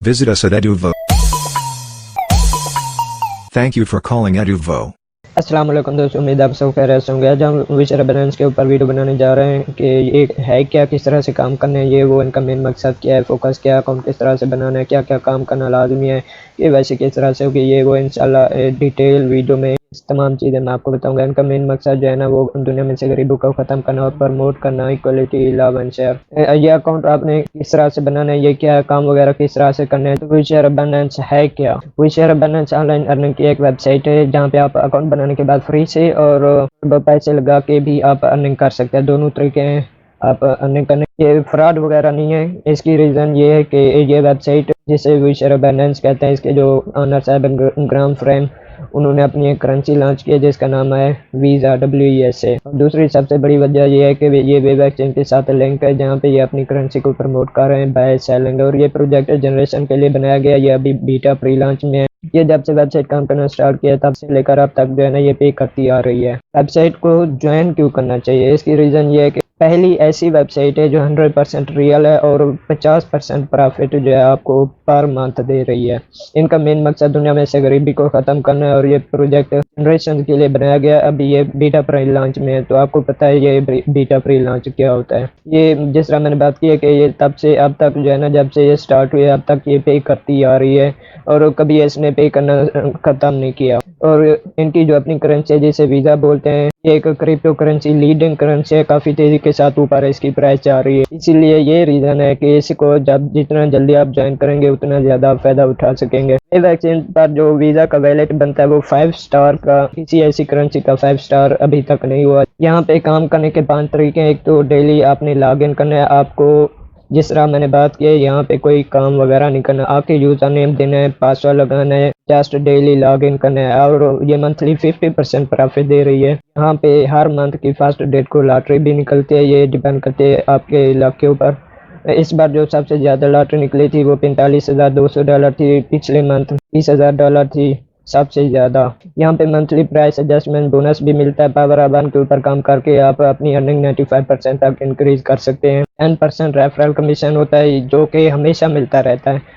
Visit us at Eduvo. Thank you for calling Eduvo. अस्सलाम वालेकुम दोस्तों, उम्मीद आप सब खैरियत से होंगे। आज हम विशर बैलेंस के ऊपर वीडियो बनाने जा रहे हैं कि ये है क्या, किस तरह से काम करना है, ये वो इनका मेन मकसद क्या है, फोकस क्या है, अकाउंट किस तरह से बनाना है, क्या क्या काम करना लाजमी है, ये वैसे किस तरह से होगी, ये वो इंशाल्लाह डिटेल वीडियो में इस तमाम चीज़ें मैं आपको बताऊंगा। इनका मेन मकसद जो है ना वो दुनिया में से गरीबों को ख़त्म करना और प्रमोट करना, इक्वलिटी, लव एंड शेयर। ये अकाउंट आपने किस तरह से बनाना है, ये क्या काम वगैरह किस तरह से करना है। तो विशर बैलेंस है क्या? विशर बैलेंस ऑनलाइन अर्निंग की एक वेबसाइट है जहाँ पे आप अकाउंट बनाने के बाद फ्री से और पैसे लगा के भी आप अर्निंग कर सकते हैं। दोनों तरीके हैं आप अर्निंग करने। ये फ्रॉड वगैरह नहीं है। इसकी रीज़न ये है कि ये वेबसाइट जिसे विशर बैलेंस कहते हैं, इसके जो ऑनर साहब ग्राम फ्रेम, उन्होंने अपनी एक करेंसी लॉन्च की है जिसका नाम है वीज़ा WESA। और दूसरी सबसे बड़ी वजह यह है कि ये वेब एक्सचेंज के साथ लिंक है जहाँ पे ये अपनी करेंसी को प्रमोट कर रहे हैं, बाय सेलिंग। और ये प्रोजेक्ट जनरेशन के लिए बनाया गया, ये अभी बीटा प्री लॉन्च में है। ये जब से वेबसाइट काम करना स्टार्ट किया तब से लेकर अब तक जो है ना ये पे करती आ रही है। वेबसाइट को ज्वाइन क्यों करना चाहिए? इसकी रीज़न ये है कि पहली ऐसी वेबसाइट है जो 100% रियल है और 50% प्रॉफिट जो है आपको पर मंथ दे रही है। इनका मेन मकसद दुनिया में से गरीबी को ख़त्म करना है और ये प्रोजेक्ट जनरेशन के लिए बनाया गया। अभी ये बीटा प्री लॉन्च में है। तो आपको पता है ये बीटा प्री लॉन्च क्या होता है। ये जिस तरह मैंने बात की है कि ये तब से अब तक जो है ना, जब से ये स्टार्ट हुई अब तक ये पे करती आ रही है और कभी इसने पे करना ख़त्म नहीं किया। और इनकी जो अपनी करेंसी है जिसे वीज़ा बोलते हैं, ये एक क्रिप्टो करेंसी लीडिंग करेंसी है, काफ़ी तेज़ी के साथ ऊपर इसकी प्राइस जा रही है। इसीलिए ये रीज़न है कि इसको जब जितना जल्दी आप ज्वाइन करेंगे उतना ज़्यादा फ़ायदा उठा सकेंगे। इस वैक्सीन पर जो वीज़ा का वैलेट बनता है वो 5 स्टार का, किसी ऐसी करेंसी का 5 स्टार अभी तक नहीं हुआ। यहाँ पे काम करने के 5 तरीके हैं। एक तो डेली आपने लॉग इन करना है। आपको जिस तरह मैंने बात की है यहाँ पे कोई काम वगैरह नहीं करना, आपके यूज़र नेम देना है, पासवर्ड लगाना है, जस्ट डेली लॉग इन करना है। और ये मंथली 50% प्रॉफिट दे रही है। यहाँ पे हर मंथ की फर्स्ट डेट को लॉटरी भी निकलती है। ये डिपेंड करती है आपके इलाके के ऊपर। इस बार जो सबसे ज़्यादा लॉटरी निकली थी वो $45,200 थी। पिछले मंथ $20,000 थी सबसे ज़्यादा। यहाँ पे मंथली प्राइस एडजस्टमेंट बोनस भी मिलता है। पावर अबान के ऊपर काम करके आप अपनी अर्निंग 95% तक इंक्रीज कर सकते हैं। 10% रेफरल कमीशन होता है जो कि हमेशा मिलता रहता है।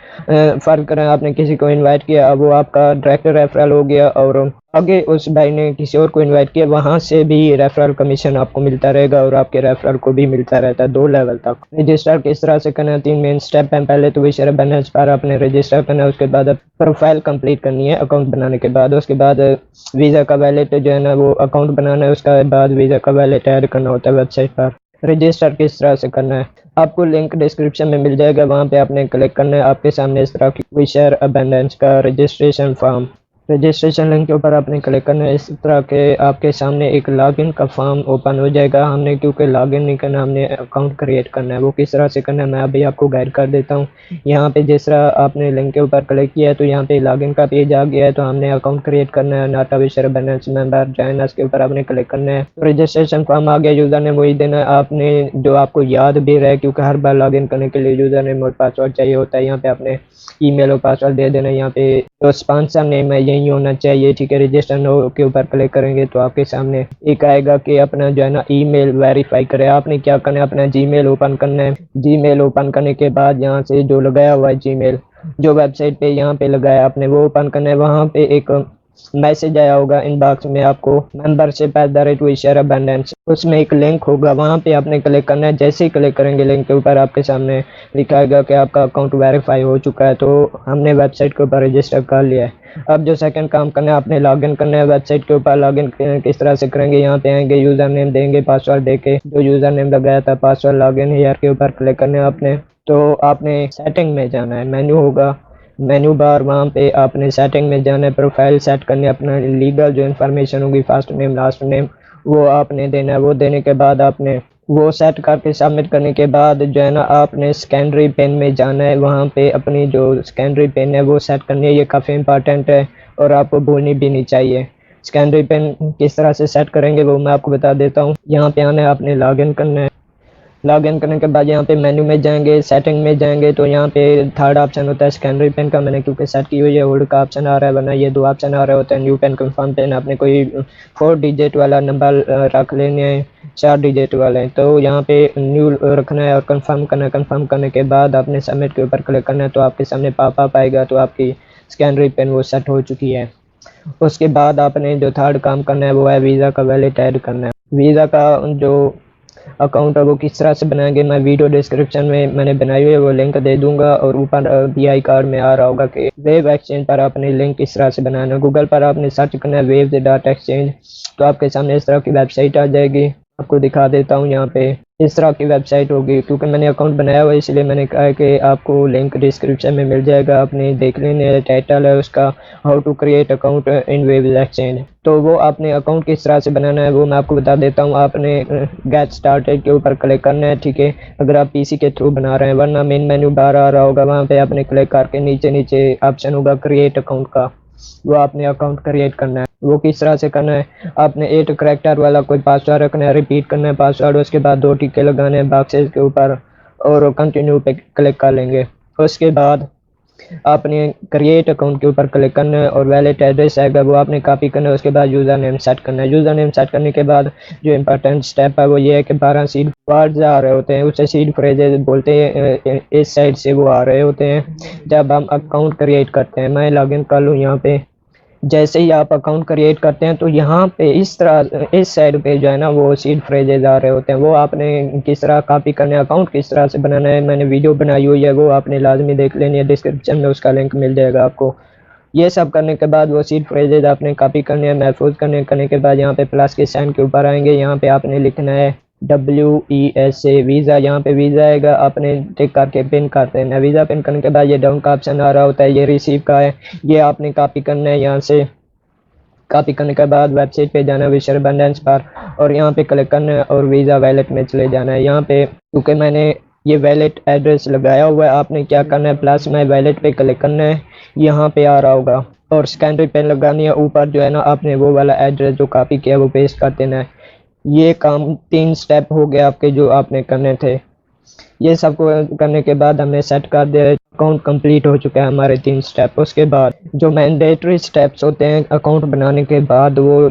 फ़र्क करें आपने किसी को इनवाइट किया, वो आपका डायरेक्ट रेफरल हो गया और आगे उस भाई ने किसी और को इनवाइट किया, वहाँ से भी रेफरल कमीशन आपको मिलता रहेगा और आपके रेफरल को भी मिलता रहता है 2 लेवल तक। रजिस्टर किस तरह से करना है? 3 मेन स्टेप हैं। पहले तो विशर बैलेंस पर आपने रजिस्टर करना है, उसके बाद प्रोफाइल कंप्लीट करनी है अकाउंट बनाने के बाद। उसके बाद वीज़ा का वैलेट जो है ना वो अकाउंट बनाना है, उसके बाद वीज़ा का वैलेट ऐड करना होता है वेबसाइट पर। रजिस्टर किस तरह से करना है? आपको लिंक डिस्क्रिप्शन में मिल जाएगा, वहाँ पे आपने क्लिक करना है। आपके सामने इस तरह की विशर बैलेंस का रजिस्ट्रेशन फॉर्म, रजिस्ट्रेशन लिंक के ऊपर आपने क्लिक करना है। इस तरह के आपके सामने एक लॉगिन का फॉर्म ओपन हो जाएगा। हमने क्योंकि लॉगिन नहीं करना, हमने अकाउंट क्रिएट करना है। वो किस तरह से करना है मैं अभी आपको गाइड कर देता हूँ। यहाँ पे जिस तरह आपने लिंक के ऊपर क्लिक किया है तो यहाँ पे लॉगिन का पेज आ गया है। तो हमने अकाउंट क्रिएट करना है, not a विशर balance member, join us के ऊपर आपने क्लिक करना है। तो रजिस्ट्रेशन फॉर्म आ गया, यूज़र ने वही देना है आपने जो आपको याद भी रहे, क्योंकि हर बार लॉगिन करने के लिए यूज़र नेम और पासवर्ड चाहिए होता है। यहाँ पे आपने ईमेल और पासवर्ड दे देना। यहाँ पे जो स्पॉन्सर नेम है यही होना चाहिए, ठीक है। रजिस्टर नो के ऊपर क्लिक करेंगे तो आपके सामने एक आएगा कि अपना जो है ना ईमेल वेरीफाई करें। आपने क्या करना है, अपना जीमेल ओपन करना है। जीमेल ओपन करने के बाद यहाँ से जो लगाया हुआ है जीमेल, जो वेबसाइट पे यहाँ पे लगाया आपने वो ओपन करना है। वहाँ पे एक मैसेज आया होगा इनबॉक्स में आपको, membership at the rate विशर abundance, उसमें एक लिंक होगा, वहाँ पे आपने क्लिक करना है। जैसे ही क्लिक करेंगे लिंक के ऊपर आपके सामने दिखाएगा कि आपका अकाउंट वेरीफाई हो चुका है। तो हमने वेबसाइट के ऊपर रजिस्टर कर लिया है। अब जो सेकंड काम करना है, आपने लॉगिन करना है। वेबसाइट के ऊपर लॉगिन किस तरह से करेंगे? यहाँ पे आएंगे, यूज़र नेम देंगे, पासवर्ड देके जो यूज़र नेम लगाया था पासवर्ड, लॉगिन हियर के ऊपर क्लिक करना है आपने। तो आपने सेटिंग में जाना है, मेन्यू होगा, मेन्यू बार, वहाँ पे आपने सेटिंग में जाना है, प्रोफाइल सेट करनी है। अपना लीगल जो इन्फॉर्मेशन होगी, फर्स्ट नेम लास्ट नेम, वो आपने देना है। वो देने के बाद आपने वो सेट करके सबमिट करने के बाद जो है ना आपने सेकेंडरी पेन में जाना है। वहाँ पे अपनी जो सेकेंडरी पेन है वो सेट करनी है। ये काफ़ी इंपॉर्टेंट है और आपको भूलनी भी नहीं चाहिए। सेकेंडरी पेन किस तरह से सेट करेंगे वो मैं आपको बता देता हूँ। यहाँ पे आना है, आपने लॉगिन करना है। लॉगिन करने के बाद यहाँ पे मेन्यू में जाएंगे, सेटिंग में जाएंगे तो यहाँ पे थर्ड ऑप्शन होता है स्कैनरी पिन का। मैंने क्योंकि सेट की हुई है ओल्ड का ऑप्शन आ रहा है, वरना ये 2 ऑप्शन आ रहे होते हैं। न्यू पिन, कंफर्म पिन, आपने कोई 4 डिजिट वाला नंबर रख लेने हैं, 4 डिजिट वाले, तो यहाँ पे न्यू रखना है और कंफर्म करना है। कंफर्म करने के बाद आपने सबमिट के ऊपर क्लिक करना है तो आपके सामने पॉपअप आएगा, तो आपकी स्कैनरी पिन वो सेट हो चुकी है। उसके बाद आपने जो थर्ड काम करना है वो है वीज़ा का वैलेट ऐड करना है। वीज़ा का जो अकाउंट है वो किस तरह से बनाएंगे, मैं वीडियो डिस्क्रिप्शन में मैंने बनाई हुई है, वो लिंक दे दूंगा, और ऊपर BI कार्ड में आ रहा होगा कि वेव एक्सचेंज पर आपने लिंक किस तरह से बनाना है। गूगल पर आपने सर्च करना है वेव डॉट एक्सचेंज, तो आपके सामने इस तरह की वेबसाइट आ जाएगी। आपको दिखा देता हूँ, यहाँ पे इस तरह की वेबसाइट होगी। क्योंकि मैंने अकाउंट बनाया हुआ है इसलिए मैंने कहा है कि आपको लिंक डिस्क्रिप्शन में मिल जाएगा, आपने देख लेने। टाइटल है उसका how to create account in Wave Exchange, तो वो आपने अकाउंट किस तरह से बनाना है वो मैं आपको बता देता हूँ। आपने गेट स्टार्टेड के ऊपर क्लिक करना है, ठीक है, अगर आप PC के थ्रू बना रहे हैं, वरना मेन मेन्यू बार आ रहा होगा, वहाँ पे आपने क्लिक करके नीचे नीचे ऑप्शन होगा क्रिएट अकाउंट का, वो आपने अकाउंट क्रिएट करना है। वो किस तरह से करना है, आपने 8 करैक्टर वाला कोई पासवर्ड रखना है, रिपीट करना है पासवर्ड, उसके बाद 2 टिक्के लगाने हैं बॉक्सेस के ऊपर और कंटिन्यू पे क्लिक कर लेंगे। उसके बाद आपने क्रिएट अकाउंट के ऊपर क्लिक करना है और वैलेट एड्रेस आएगा वो आपने कॉपी करना है। उसके बाद यूज़र नेम सेट करना है। यूज़र नेम सेट करने के बाद जो इम्पोर्टेंट स्टेप है वो ये है कि 12 सीड वर्ड्स आ रहे होते हैं, उसे सीड फ्रेजेस बोलते हैं, इस साइड से वो आ रहे होते हैं जब हम अकाउंट क्रिएट करते हैं। मैं लॉगिन कर लूँ यहाँ पे। जैसे ही आप अकाउंट क्रिएट करते हैं तो यहाँ पे इस तरह इस साइड पे जो है ना वो सीड फ्रेजेस आ रहे होते हैं, वो आपने किस तरह कॉपी करना है, अकाउंट किस तरह से बनाना है, मैंने वीडियो बनाई हुई है, वो आपने लाजमी देख लेनी है, डिस्क्रिप्शन में उसका लिंक मिल जाएगा आपको। ये सब करने के बाद वो सीड फ्रेजेस आपने कॉपी करने हैं, महफूज करने के बाद यहाँ पे प्लस के साइन के ऊपर आएंगे, यहाँ पे आपने लिखना है WESA वीज़ा। यहाँ पे वीज़ा आएगा, आपने टिक करके पिन करते हैं। वीज़ा पिन करने के बाद ये डाउन का ऑप्शन आ रहा होता है, ये रिसीव का है, ये आपने कॉपी करना है। यहाँ से कॉपी करने के बाद वेबसाइट पे जाना है विशर अबंडेंस पर, और यहाँ पे क्लिक करना है और वीज़ा वैलेट में चले जाना है। यहाँ पे क्योंकि मैंने ये वैलेट एड्रेस लगाया हुआ है, आपने क्या करना है प्लस माई वैलेट पे क्लिक करना है, यहाँ पे आ रहा होगा, और स्कैनरी पेन लगानी है। ऊपर जो है ना आपने वो वाला एड्रेस जो कॉपी किया वो पेस्ट कर देना है। ये काम 3 स्टेप हो गए आपके जो आपने करने थे। ये सब करने के बाद हमने सेट कर दिया, अकाउंट कंप्लीट हो चुका है हमारे 3 स्टेप। उसके बाद जो मैंडेटरी स्टेप्स होते हैं अकाउंट बनाने के बाद, वो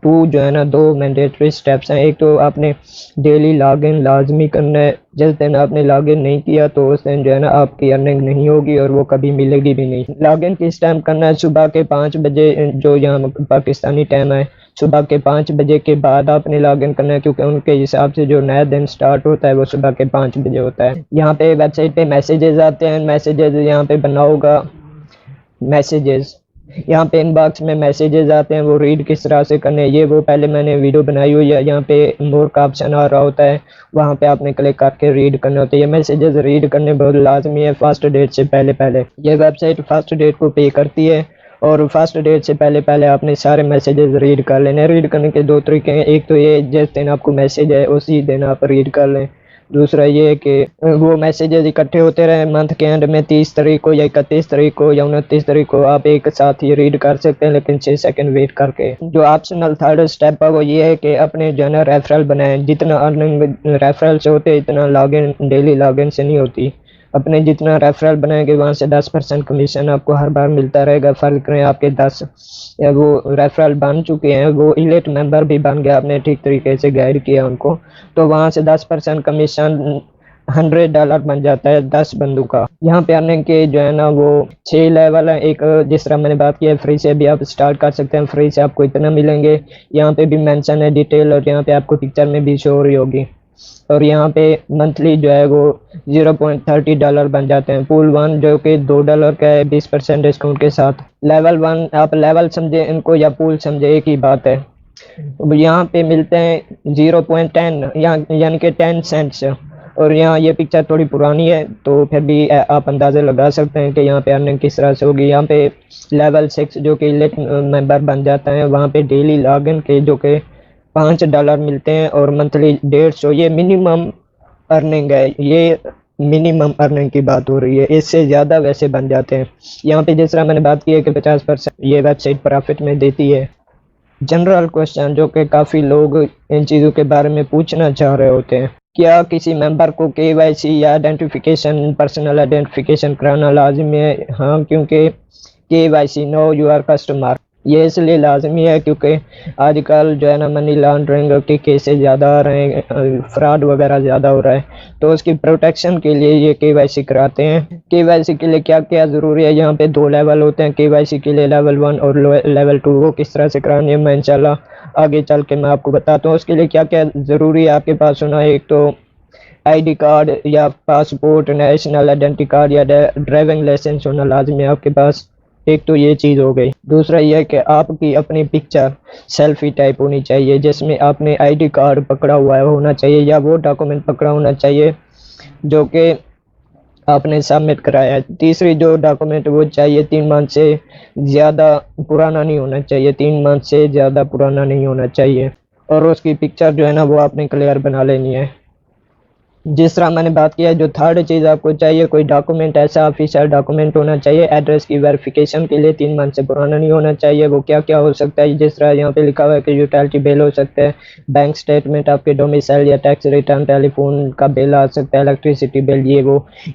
2 जो है ना 2 मैंडेटरी स्टेप्स हैं। एक तो आपने डेली लॉगिन लाजमी करना है, जिस दिन आपने लॉगिन नहीं किया तो उस दिन जो है ना आपकी अर्निंग नहीं होगी और वो कभी मिलेगी भी नहीं। लॉगिन किस टाइम करना है, सुबह के 5 बजे जो यहाँ पाकिस्तानी टाइम है, सुबह के 5 बजे के बाद आपने लॉगिन करना है, क्योंकि उनके हिसाब से जो नया दिन स्टार्ट होता है वो सुबह के 5 बजे होता है। यहाँ पे वेबसाइट पे मैसेजेस आते हैं, मैसेजेस यहाँ पे बना होगा मैसेजेस, यहाँ पे इनबॉक्स में मैसेजेस आते हैं, वो रीड किस तरह से करने हैं ये वो पहले मैंने वीडियो बनाई हुई है। यहाँ पे मोर का ऑप्शन आ रहा होता है, वहाँ पे आपने क्लिक करके रीड करने होते हैं। ये मैसेजेस रीड करने बहुत लाजमी है फर्स्ट डेट से पहले पहले। ये वेबसाइट फर्स्ट डेट को पे करती है और फर्स्ट डेट से पहले पहले आपने सारे मैसेजेस रीड कर लेने। रीड करने के 2 तरीके हैं, एक तो ये जिस दिन आपको मैसेज है उसी दिन आप रीड कर लें, दूसरा ये कि वो मैसेजेस इकट्ठे होते रहे मंथ के एंड में 30 तारीख को या 31 तारीख को या 29 तारीख को आप एक साथ ही रीड कर सकते हैं, लेकिन 6 सेकंड वेट करके। जो ऑप्शनल थर्ड स्टेप है वो ये है कि अपने जो है ना रेफरल बनाएं, जितना अर्निंग रेफरल से होते इतना लॉगिन डेली लॉगिन से नहीं होती। अपने जितना रेफरल बनाएंगे वहाँ से 10% कमीशन आपको हर बार मिलता रहेगा। फर्ज करें आपके 10 वो रेफरल बन चुके हैं, वो इलेट मेंबर भी बन गया, आपने ठीक तरीके से गाइड किया उनको, तो वहाँ से 10% कमीशन $100 बन जाता है 10 बंदों का। यहाँ पे आने के जो है ना वो 6 लेवल है। एक जिस तरह मैंने बात की है फ्री से भी आप स्टार्ट कर सकते हैं, फ्री से आपको इतना मिलेंगे, यहाँ पे भी मेंशन है डिटेल, और यहाँ पे आपको पिक्चर में भी शो हो रही होगी। और यहाँ पे मंथली जो है वो $0.30 बन जाते हैं। पूल 1 जो कि $2 का है 20% डिस्काउंट के साथ। लेवल 1 आप लेवल समझे इनको या पूल समझे, एक ही बात है। यहाँ पे मिलते हैं 0.10 यानी कि 10 सेंट्स। और यहाँ ये पिक्चर थोड़ी पुरानी है तो फिर भी आप अंदाज़ा लगा सकते हैं कि यहाँ पे अर्निंग किस तरह से होगी। यहाँ पे लेवल 6 जो कि इलेक्ट मेंबर बन जाता है, वहाँ पे डेली लॉगिन के जो कि $5 मिलते हैं और मंथली 150। ये मिनिमम अर्निंग है, ये मिनिमम अर्निंग की बात हो रही है, इससे ज़्यादा वैसे बन जाते हैं। यहाँ पे जिस तरह मैंने बात की है कि 50% ये वेबसाइट प्रॉफिट में देती है। जनरल क्वेश्चन जो कि काफ़ी लोग इन चीज़ों के बारे में पूछना चाह रहे होते हैं। क्या किसी मेंबर को केवाईसी या आइडेंटिफिकेशन पर्सनल आइडेंटिफिकेशन कराना लाजमी है? हाँ, क्योंकि केवाईसी नो योर कस्टमर ये इसलिए लाजमी है क्योंकि आजकल जो है ना मनी लॉन्ड्रिंग के केसेस ज़्यादा आ रहे हैं, फ्रॉड वगैरह ज़्यादा हो रहा है, तो उसकी प्रोटेक्शन के लिए ये केवाईसी कराते हैं। केवाईसी के लिए क्या क्या ज़रूरी है? यहाँ पे 2 लेवल होते हैं केवाईसी के लिए, लेवल 1 और लेवल 2। वो किस तरह से करानी है मैं इंशाल्लाह आगे चल के मैं आपको बताता हूँ। उसके लिए क्या क्या ज़रूरी है आपके पास होना? एक तो आईडी कार्ड या पासपोर्ट, नेशनल आइडेंटिटी कार्ड या ड्राइविंग लाइसेंस होना लाजमी है आपके पास। एक तो ये चीज़ हो गई। दूसरा ये है कि आपकी अपनी पिक्चर सेल्फी टाइप होनी चाहिए जिसमें आपने आईडी कार्ड पकड़ा हुआ है होना चाहिए या वो डॉक्यूमेंट पकड़ा होना चाहिए जो कि आपने सबमिट कराया है। तीसरी जो डॉक्यूमेंट वो चाहिए 3 मंथ से ज़्यादा पुराना नहीं होना चाहिए, 3 मंथ से ज़्यादा पुराना नहीं होना चाहिए, और उसकी पिक्चर जो है ना वो आपने क्लियर बना लेनी है। जिस तरह मैंने बात किया, जो थर्ड चीज़ आपको चाहिए, कोई डॉक्यूमेंट ऐसा ऑफिशियल डॉक्यूमेंट होना चाहिए एड्रेस की वेरिफिकेशन के लिए, 3 मंथ से पुराना नहीं होना चाहिए। वो क्या क्या हो सकता है? जिस तरह यहाँ पे लिखा हुआ है कि यूटिलिटी बिल हो सकता है, बैंक स्टेटमेंट, आपके डोमिसाइल या टैक्स रिटर्न, टेलीफोन का बिल आ सकता है, इलेक्ट्रिसिटी बिल,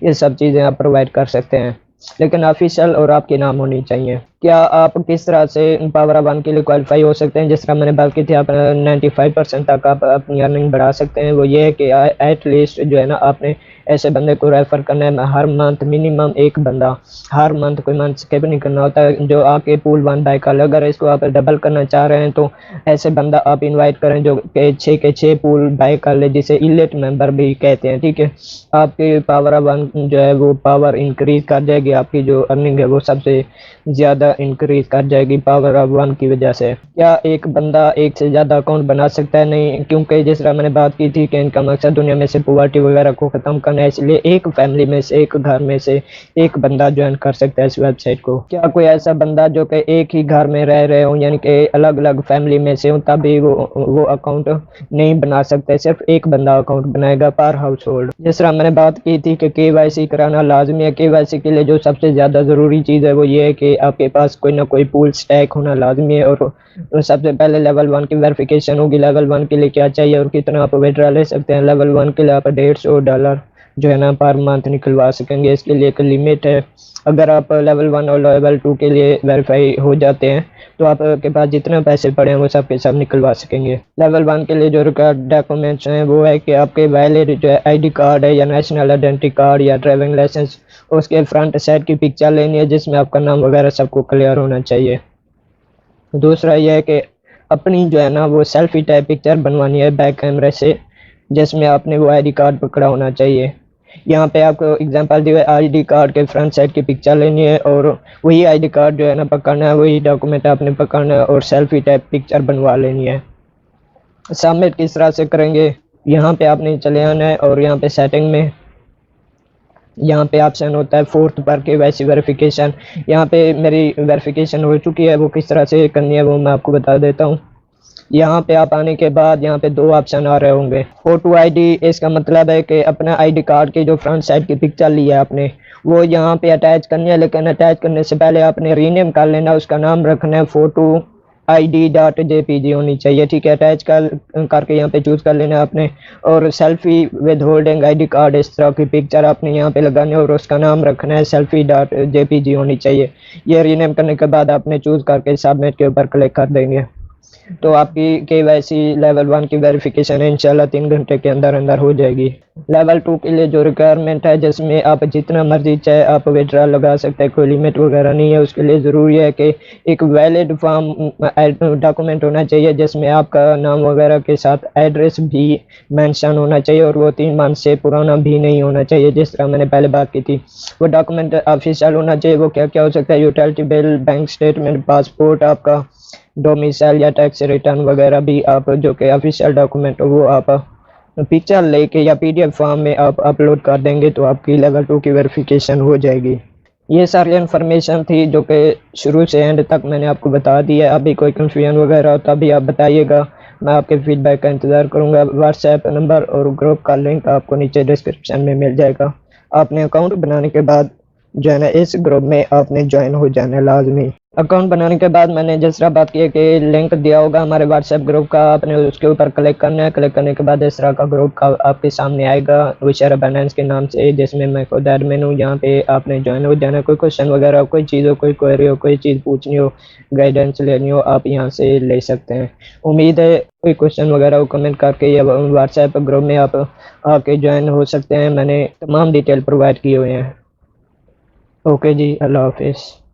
ये सब चीज़ें आप प्रोवाइड कर सकते हैं, लेकिन ऑफिशियल और आपके नाम होनी चाहिए। क्या आप किस तरह से पावर वन के लिए क्वालिफाई हो सकते हैं? जिस तरह मैंने बात की थी, आप 95% तक आप अपनी अर्निंग बढ़ा सकते हैं। वो ये है कि एट लीस्ट जो है ना आपने ऐसे बंदे को रेफर करना है हर मंथ, मिनिमम एक बंदा हर मंथ, कोई मंथ स्किप नहीं करना होता है, जो आके पूल 1 बाय कर ले। अगर इसको आप डबल करना चाह रहे हैं तो ऐसे बंदा आप इनवाइट करें जो कि 6 के 6 पूल बाय कर ले, जिसे इलेट मेंबर भी कहते हैं, ठीक है। आपकी पावर वन जो है वो पावर इंक्रीज कर जाएगी, आपकी जो अर्निंग है वो सबसे ज़्यादा इंक्रीज कर जाएगी पावर ऑफ वन की वजह से। क्या एक बंदा एक से ज़्यादा अकाउंट बना सकता है? नहीं, क्योंकि जिस तरह मैंने बात की थी कि इनका मकसद दुनिया में से पॉवर्टी वगैरह को ख़त्म करना है, इसलिए एक फैमिली में से, एक घर में से एक बंदा ज्वाइन कर सकता है इस वेबसाइट को। क्या कोई ऐसा बंदा जो कि एक ही घर में रह रहे हो, यानी कि अलग अलग फैमिली में से हो, तभी वो अकाउंट नहीं बना सकते? सिर्फ एक बंदा अकाउंट बनाएगा पर हाउस होल्ड। जिस तरह मैंने बात की थी कि केवाईसी कराना लाजमी है। केवाईसी के लिए जो सबसे ज़्यादा ज़रूरी चीज़ है वो ये है कि आपके पास कोई ना कोई पूल स्टैक होना लाजमी है, और तो सबसे पहले लेवल 1 की वेरिफिकेशन होगी। लेवल 1 के लिए क्या चाहिए और कितना आप विड्रॉ ले सकते हैं? लेवल 1 के लिए आप $150 जो है ना पर मंथ निकलवा सकेंगे। इसके लिए एक लिमिट है। अगर आप लेवल 1 और लेवल 2 के लिए वेरीफाई हो जाते हैं तो आपके पास जितने पैसे पड़े हैं वो सब के सब निकलवा सकेंगे। लेवल 1 के लिए जो रिक्वायर्ड डॉक्यूमेंट्स हैं वो है कि आपके वैलिड जो है आईडी कार्ड है या नेशनल आइडेंटिटी कार्ड या ड्राइविंग लाइसेंस, उसके फ्रंट साइड की पिक्चर लेनी है जिसमें आपका नाम वगैरह सबको क्लियर होना चाहिए। दूसरा यह है कि अपनी जो है ना वो सेल्फी टाइप पिक्चर बनवानी है बैक कैमरे से, जिसमें आपने वो आईडी कार्ड पकड़ा होना चाहिए। यहाँ पे आपको एग्जांपल दिया है, आईडी कार्ड के फ्रंट साइड की पिक्चर लेनी है और वही आईडी कार्ड जो है ना पकड़ना है, वही डॉक्यूमेंट आपने पकड़ना है और सेल्फी टाइप पिक्चर बनवा लेनी है। सबमिट किस तरह से करेंगे? यहाँ पे आपने चले आना है और यहाँ पे सेटिंग में यहाँ पे ऑप्शन होता है 4th पर केवाईसी वेरिफिकेशन। यहाँ पे मेरी वेरिफिकेशन हो चुकी है, वो किस तरह से करनी है वो मैं आपको बता देता हूँ। यहाँ पे आप आने के बाद यहाँ पे 2 ऑप्शन आ रहे होंगे। फोटो आईडी, इसका मतलब है कि अपना आईडी कार्ड की जो फ्रंट साइड की पिक्चर ली है आपने वो यहाँ पे अटैच करनी है, लेकिन अटैच करने से पहले आपने रीनेम कर लेना, उसका नाम रखना है फोटो ID.jpg होनी चाहिए, ठीक है। अटैच करके यहाँ पे चूज कर लेना आपने, और selfie with holding ID card, इस तरह की पिक्चर आपने यहाँ पे लगानी है और उसका नाम रखना है selfie.jpg होनी चाहिए। ये रीनेम करने के बाद आपने चूज करके सबमिट के ऊपर क्लिक कर देंगे तो आपकी केवाईसी लेवल 1 की वेरिफिकेशन इंशाल्लाह 3 घंटे के अंदर अंदर हो जाएगी। लेवल 2 के लिए जो रिक्वायरमेंट है जिसमें आप जितना मर्जी चाहे आप विड्रॉ लगा सकते हैं, कोई लिमिट वगैरह नहीं है। उसके लिए ज़रूरी है कि एक वैलिड फॉर्म डॉक्यूमेंट होना चाहिए जिसमें आपका नाम वगैरह के साथ एड्रेस भी मेंशन होना चाहिए और वो 3 मंथ से पुराना भी नहीं होना चाहिए, जिस तरह मैंने पहले बात की थी। वो डॉक्यूमेंट ऑफिशियल होना चाहिए। वो क्या क्या हो सकता है? Utility bill, bank statement, passport, आपका डोमिसाइल या टैक्स रिटर्न वगैरह भी आप जो कि ऑफिशियल डॉक्यूमेंट हो वो आप पिक्चर लेके या PDF फॉर्म में आप अपलोड कर देंगे तो आपकी लेवल 2 की वेरिफिकेशन हो जाएगी। ये सारी इन्फॉर्मेशन थी जो कि शुरू से एंड तक मैंने आपको बता दी है। अभी कोई कन्फ्यूजन वगैरह हो तो अभी आप बताइएगा, मैं आपके फीडबैक का इंतज़ार करूँगा। व्हाट्सएप नंबर और ग्रुप का लिंक आपको नीचे डिस्क्रिप्शन में मिल जाएगा। आपने अकाउंट बनाने के बाद जो है ना इस ग्रुप में आपने ज्वाइन हो जाना लाजमी। अकाउंट बनाने के बाद मैंने जिस तरह बात की है कि लिंक दिया होगा हमारे व्हाट्सएप ग्रुप का, आपने उसके ऊपर क्लिक करना है। क्लिक करने के बाद इस तरह का ग्रुप का आपके सामने आएगा विशर बाइनेंस के नाम से, जिसमें मैं खुद एडमिन हूँ। यहाँ पे आपने ज्वाइन हो जाना। कोई क्वेश्चन वगैरह, कोई चीज़ हो, कोई क्वेरी हो, कोई चीज़ पूछनी हो, गाइडेंस लेनी हो, आप यहाँ से ले सकते हैं। उम्मीद है कोई क्वेश्चन वगैरह हो कमेंट करके या व्हाट्सएप ग्रुप में आप आके ज्वाइन हो सकते हैं। मैंने तमाम डिटेल प्रोवाइड किए हुए हैं। ओके जी, अल्लाह हाफिज़।